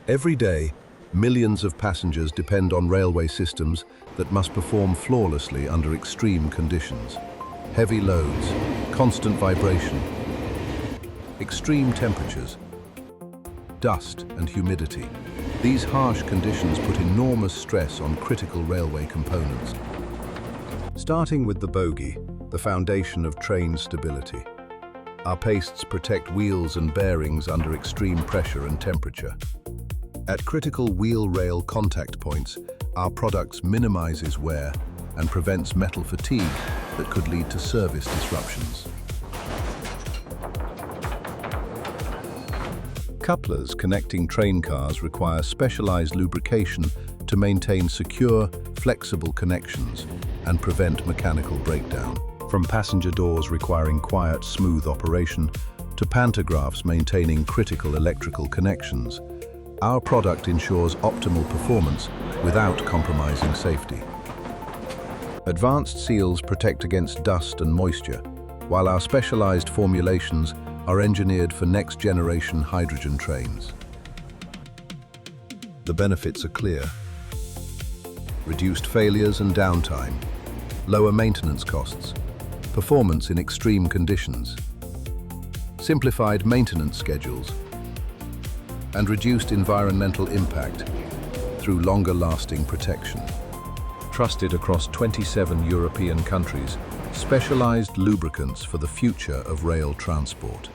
Every day, millions of passengers depend on railway systems that must perform flawlessly under extreme conditions. Heavy loads, constant vibration, extreme temperatures, dust and humidity. These harsh conditions put enormous stress on critical railway components. Starting with the bogie, the foundation of train stability. Our pastes protect wheels and bearings under extreme pressure and temperature. At critical wheel-rail contact points, our products minimizes wear and prevents metal fatigue that could lead to service disruptions. Couplers connecting train cars require specialized lubrication to maintain secure, flexible connections and prevent mechanical breakdown. From passenger doors requiring quiet, smooth operation to pantographs maintaining critical electrical connections, our product ensures optimal performance without compromising safety. Advanced seals protect against dust and moisture, while our specialized formulations are engineered for next-generation hydrogen trains. The benefits are clear. Reduced failures and downtime, lower maintenance costs, performance in extreme conditions, simplified maintenance schedules, and reduced environmental impact through longer-lasting protection. Trusted across 27 European countries, specialized lubricants for the future of rail transport.